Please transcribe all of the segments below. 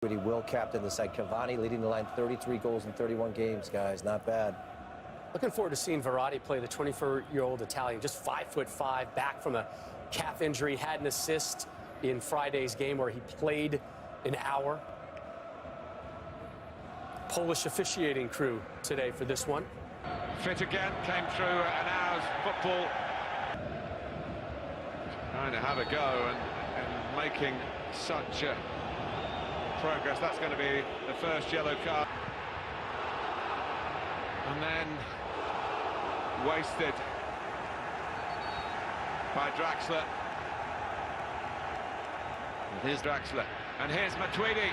but he will captain the side. Cavani leading the line, 33 goals in 31 games, guys. Not bad. Looking forward to seeing Verratti play, the 24-year-old Italian, just 5'5", back from a calf injury, had an assist in Friday's game where he played an hour. Polish officiating crew today for this one. Fit again, came through an hour's football. Trying to have a go and making such progress. That's going to be the first yellow card. And then wasted by Draxler. And here's Draxler. And here's Matuidi.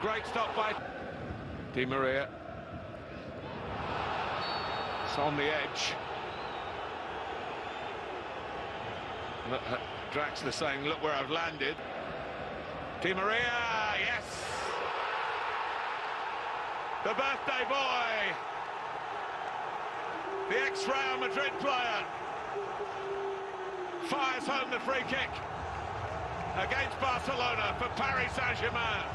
Great stop by Di Maria. It's on the edge. Look, Draxler saying, look where I've landed. Di Maria, yes! The birthday boy! The ex-Real Madrid player fires home the free kick against Barcelona for Paris St-Germain.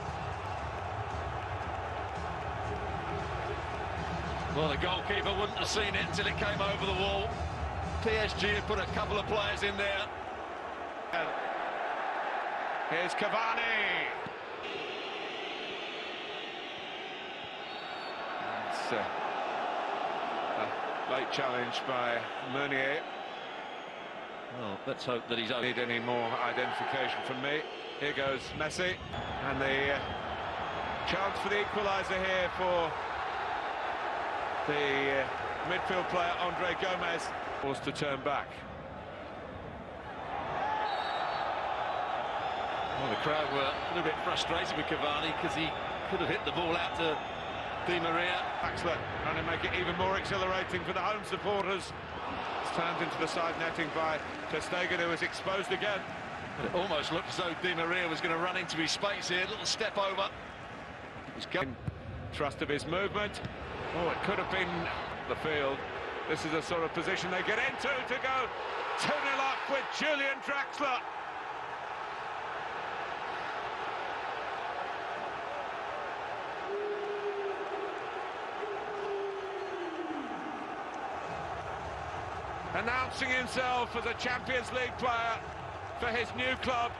Well, the goalkeeper wouldn't have seen it until it came over the wall. PSG had put a couple of players in there. And here's Cavani. It's a late challenge by Meunier. Well, let's hope that he's Don't need any more identification from me. Here goes Messi, and the chance for the equaliser here for the midfield player Andre Gomez, forced to turn back. Well, the crowd were a little bit frustrated with Cavani because he could have hit the ball out to Di Maria. Draxler trying to make it even more exhilarating for the home supporters. It's turned into the side netting by ter Stegen, who was exposed again. It almost looked as though Di Maria was going to run into his space here. Little step over. He's got trust of his movement. Oh, it could have been the field. This is a sort of position they get into to go 2-0 up with Julian Draxler. Announcing himself as a Champions League player for his new club.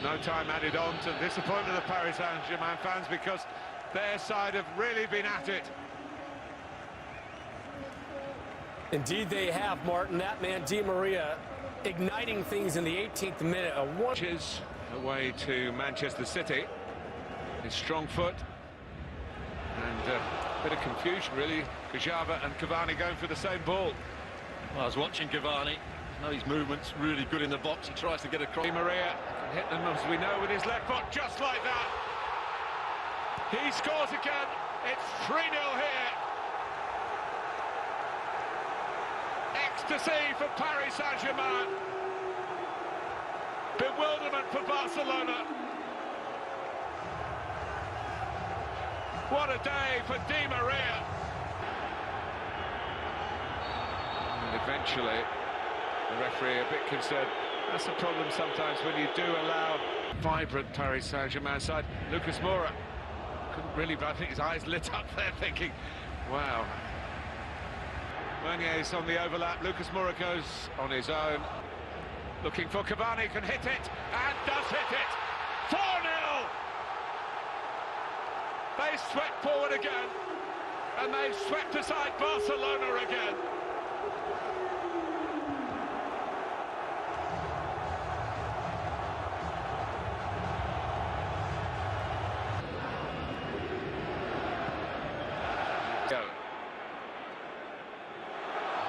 No time added on to the disappointment of the Paris Saint-Germain fans because their side have really been at it. Indeed they have, Martin. That man, Di Maria, igniting things in the 18th minute. Is away to Manchester City. His strong foot. And a bit of confusion, really. Kurzawa and Cavani going for the same ball. Well, I was watching Cavani. I know his movement's really good in the box. He tries to get across. Di Maria can hit them, as we know, with his left foot, just like that. He scores again. It's 3-0 here. Ecstasy for Paris Saint-Germain. Bewilderment for Barcelona. What a day for Di Maria. And eventually, the referee a bit concerned. That's the problem sometimes when you do allow vibrant Paris Saint-Germain side. Lucas Moura couldn't really, but I think his eyes lit up there thinking, wow. Meunier's on the overlap. Lucas Moura goes on his own. Looking for Cavani, can hit it, and does hit it. 4-0! They swept forward again, and they've swept aside Barcelona again.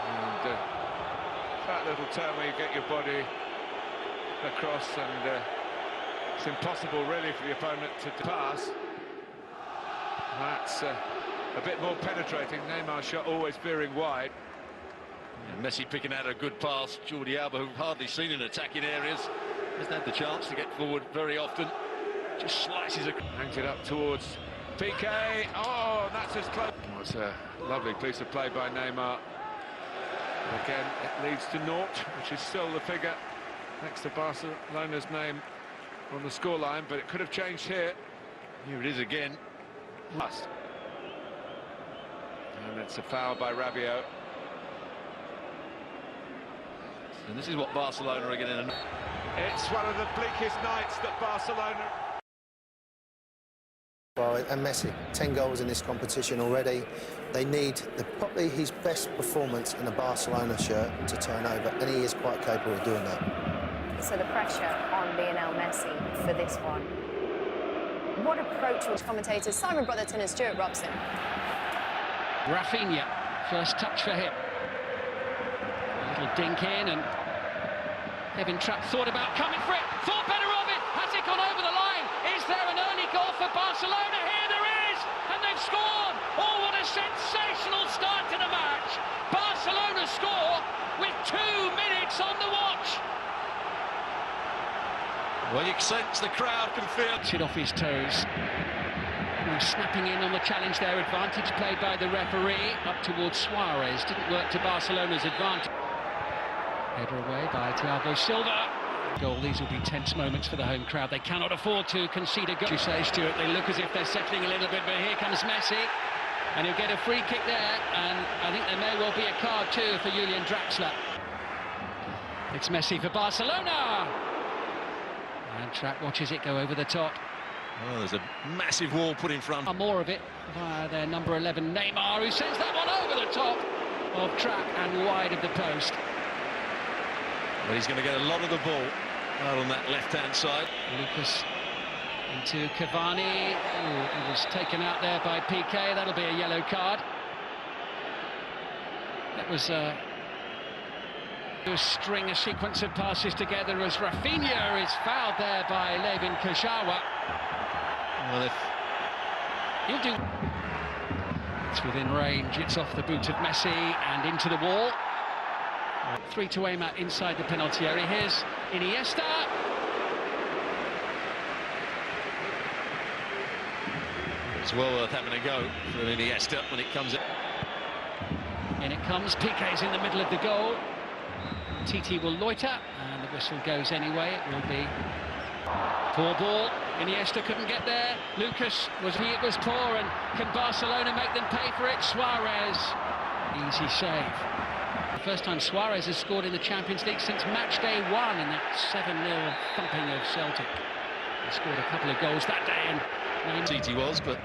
And that little turn where you get your body across, and it's impossible really for the opponent to pass. That's a bit more penetrating. Neymar's shot always veering wide. Yeah, Messi picking out a good pass. Jordi Alba, who've hardly seen in attacking areas, hasn't had the chance to get forward very often. Just slices it. Hangs it up towards Piqué. Oh, that's as close. Oh, it's a lovely piece of play by Neymar. And again, it leads to naught, which is still the figure next to Barcelona's name on the scoreline, but it could have changed here. Here it is again. Must. And it's a foul by Rabiot. And this is what Barcelona are getting. It's one of the bleakest nights that Barcelona... Well, and Messi, 10 goals in this competition already. They need probably his best performance in a Barcelona shirt to turn over, and he is quite capable of doing that. So the pressure on Lionel Messi for this one. What approach was commentators Simon Brotherton and Stuart Robson? Rafinha, first touch for him. A little dink in, and Kevin Trapp thought about coming for it, thought better of it. Has it gone over the line? Is there an early goal for Barcelona? Here there is, and they've scored. Oh, what a sensational start to the match. Barcelona score with 2 minutes on the watch. Well, you sense the crowd can feel It off his toes. Snapping in on the challenge there. Advantage played by the referee up towards Suarez. Didn't work to Barcelona's advantage. Header away by Thiago Silva. Goal. These will be tense moments for the home crowd. They cannot afford to concede a goal. You say, Stuart, they look as if they're settling a little bit, but here comes Messi, and he'll get a free kick there, and I think there may well be a card too for Julian Draxler. It's Messi for Barcelona, and Trapp watches it go over the top. Oh, there's a massive wall put in front. More of it via their number 11 Neymar, who sends that one over the top of Trapp and wide of the post. But he's going to get a lot of the ball out on that left-hand side. Lucas into Cavani. Oh, he was taken out there by Piqué. That'll be a yellow card. That was a string, a sequence of passes together as Rafinha is fouled there by Layvin Kurzawa. Well, if He'll do. It's within range. It's off the boot of Messi and into the wall. 3 to aim at inside the penalty area. Here's Iniesta. it's well worth having a go for Iniesta when it comes in. In it comes. Piqué's in the middle of the goal. Titi will loiter, and the whistle goes anyway. It will be poor ball. Iniesta couldn't get there. Lucas it was poor, and can Barcelona make them pay for it? Suarez, easy save. The first time Suarez has scored in the Champions League since match day 1 in that 7-0 thumping of Celtic. He scored a couple of goals that day, and Titi was, but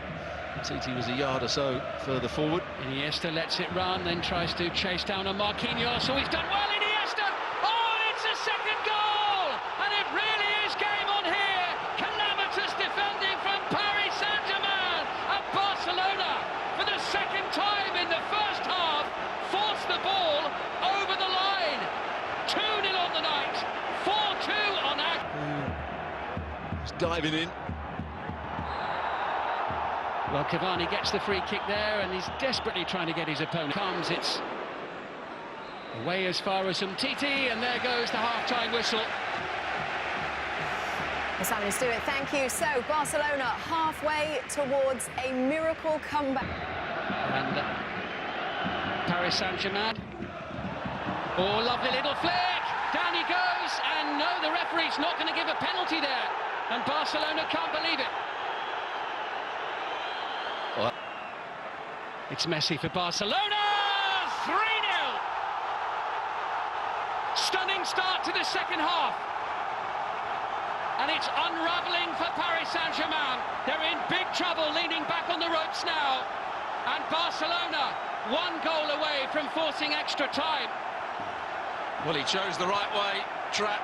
Titi was a yard or so further forward. Iniesta lets it run, then tries to chase down a Marquinhos. Oh, he's done well, Iniesta! Oh, and it's a second goal! And it really is game on here! Calamitous defending from Paris St-Germain! And Barcelona, for the second time in the first half, forced the ball over the line. 2-0 on the night, 4-2 on aggregate. He's diving in. Well, Cavani gets the free kick there, and he's desperately trying to get his opponent. It's away as far as Umtiti, and there goes the half-time whistle. Well, Simon and Stuart, thank you. So, Barcelona halfway towards a miracle comeback. And Paris Saint-Germain. Oh, lovely little flick. Down he goes, and no, the referee's not going to give a penalty there. And Barcelona can't believe it. Well, it's Messi for Barcelona. 3-0. Stunning start to the second half. And it's unravelling for Paris Saint-Germain. They're in big trouble, leaning back on the ropes now. And Barcelona, 1 goal away from forcing extra time. well, he chose the right way. Trapp.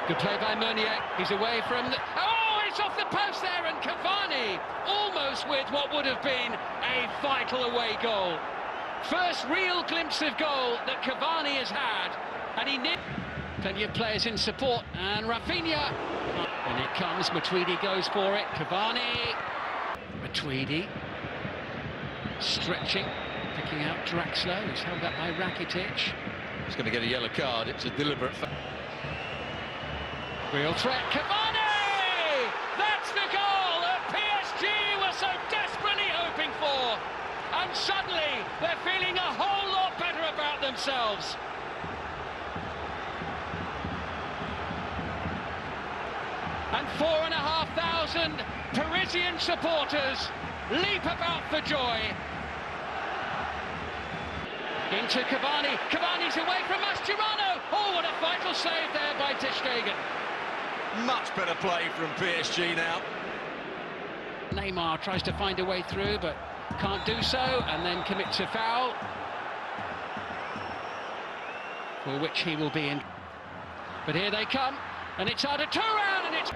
Good play by Meunier. He's away from the... Oh, it's off the post there, and Cavani almost with what would have been a vital away goal. First real glimpse of goal that Cavani has had, and he needed... Plenty of players in support, and Rafinha. And it comes, Matuidi goes for it. Cavani. Matuidi. Stretching, picking out Draxler, who's held up by Rakitic. He's going to get a yellow card. It's a deliberate... Real threat, Cavani! That's the goal that PSG were so desperately hoping for. And suddenly, they're feeling a whole lot better about themselves. And 4,500 Parisian supporters leap about for joy. Into Cavani. Cavani's away from Mascherano. Oh, what a vital save there by Ter Stegen. Much better play from PSG now. Neymar tries to find a way through, but can't do so, and then commits a foul, for which he will be in. But here they come, and it's Arda Turan, and it's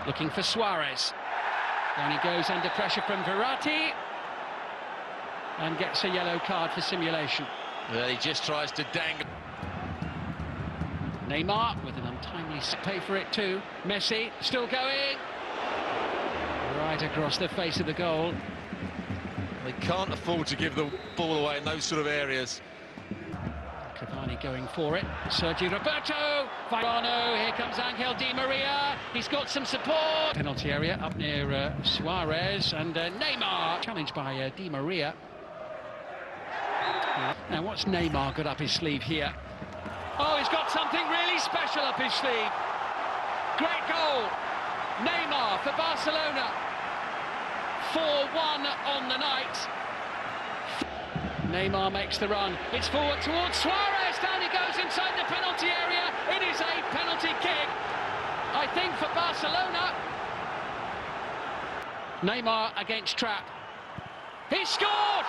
looking for Suarez. Down he goes under pressure from Verratti, and gets a yellow card for simulation. Well, he just tries to dangle. Neymar with an untimely pay for it too. Messi still going. Right across the face of the goal. They can't afford to give the ball away in those sort of areas. Cavani going for it. Sergi Roberto. Varano. Here comes Angel Di Maria. He's got some support. Penalty area up near Suarez, and Neymar challenged by Di Maria. Now what's Neymar got up his sleeve here? Oh, he's got something really special up his sleeve. Great goal. Neymar for Barcelona. 4-1 on the night. Neymar makes the run. It's forward towards Suarez. Down he goes inside the penalty area. It is a penalty kick, I think, for Barcelona. Neymar against Trapp. He scored!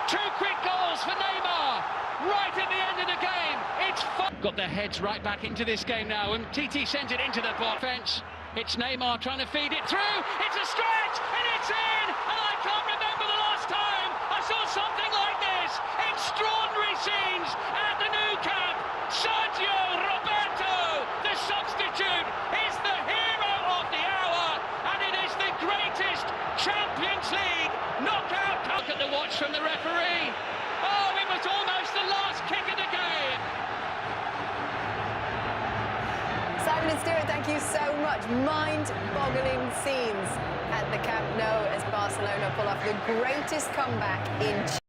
2 quick goals for Neymar. Right at the end of the game. It's got their heads right back into this game now, and TT sends it into the box fence. It's Neymar trying to feed it through. It's a stretch, and it's in. And I can't remember the last time I saw something like this. Extraordinary scenes at the Nou Camp. Sergi Roberto, the substitute, is the hero of the hour, and it is the greatest Champions League knockout. Look at the watch from the referee. Oh, it was almost the last kick of the game. Simon and Stuart, thank you so much. Mind-boggling scenes at the Camp Nou as Barcelona pull off the greatest comeback in